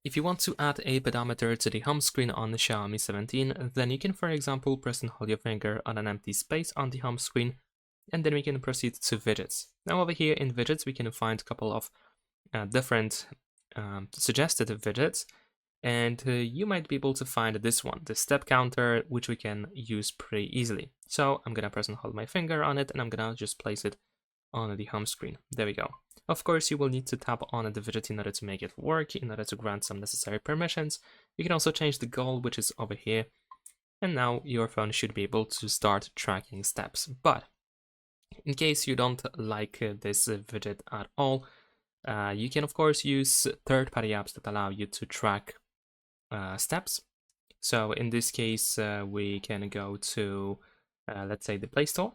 If you want to add a pedometer to the home screen on the Xiaomi 17, then you can, for example, press and hold your finger on an empty space on the home screen, and then we can proceed to widgets. Now over here in widgets, we can find a couple of different suggested widgets, and you might be able to find this one, the step counter, which we can use pretty easily. So I'm gonna press and hold my finger on it, and I'm gonna just place it on the home screen. There we go. Of course, you will need to tap on the widget in order to make it work, in order to grant some necessary permissions. You can also change the goal, which is over here, and now your phone should be able to start tracking steps. But in case you don't like this widget at all, you can of course use third-party apps that allow you to track steps. So in this case, we can go to, let's say, the Play Store.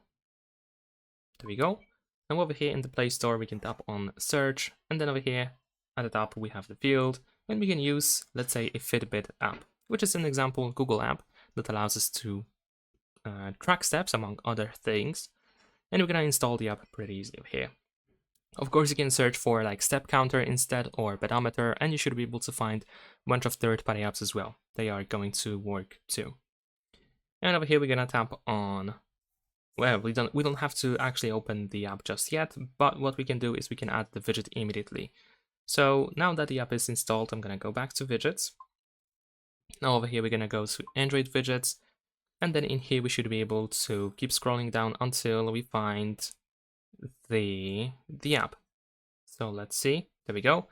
There we go. Now over here in the Play Store, we can tap on search, and then over here at the top we have the field, and we can use, let's say, a Fitbit app, which is an example Google app that allows us to track steps among other things, and we're gonna install the app pretty easily over here. Of course, you can search for like step counter instead or pedometer, and you should be able to find a bunch of third-party apps as well. They are going to work too. And over here we're gonna tap on, well, we don't have to actually open the app just yet, but what we can do is we can add the widget immediately. So now that the app is installed, I'm gonna go back to widgets. Now over here we're gonna go to Android widgets, and then in here we should be able to keep scrolling down until we find the app. So let's see, there we go.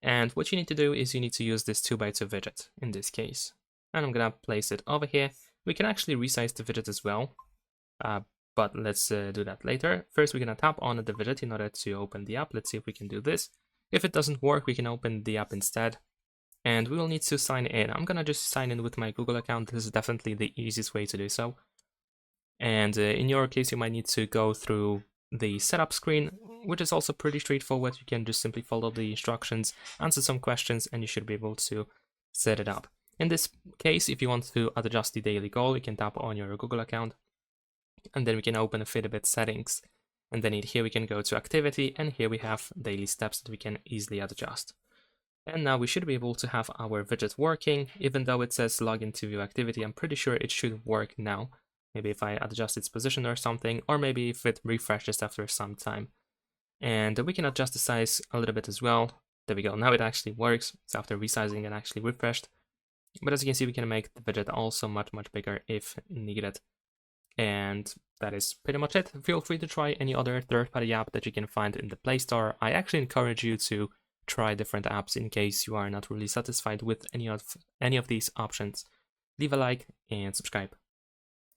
And what you need to do is you need to use this 2x2 widget in this case. And I'm gonna place it over here. We can actually resize the widget as well. But let's do that later. First, we're gonna tap on the widget in order to open the app. Let's see if we can do this. If it doesn't work, we can open the app instead. And we will need to sign in. I'm gonna just sign in with my Google account. This is definitely the easiest way to do so. And in your case, you might need to go through the setup screen, which is also pretty straightforward. You can just simply follow the instructions, answer some questions, and you should be able to set it up. In this case, if you want to adjust the daily goal, you can tap on your Google account, and then we can open the Fitbit settings, and then here we can go to activity, and here we have daily steps that we can easily adjust. And now we should be able to have our widget working. Even though it says login to view activity, I'm pretty sure it should work now. Maybe if I adjust its position or something, or maybe if it refreshes after some time. And we can adjust the size a little bit as well. There we go, now it actually works. So after resizing, it actually refreshed. But as you can see, we can make the widget also much bigger if needed. And that is pretty much it. Feel free to try any other third-party app that you can find in the Play Store. I actually encourage you to try different apps in case you are not really satisfied with any of these options. Leave a like and subscribe.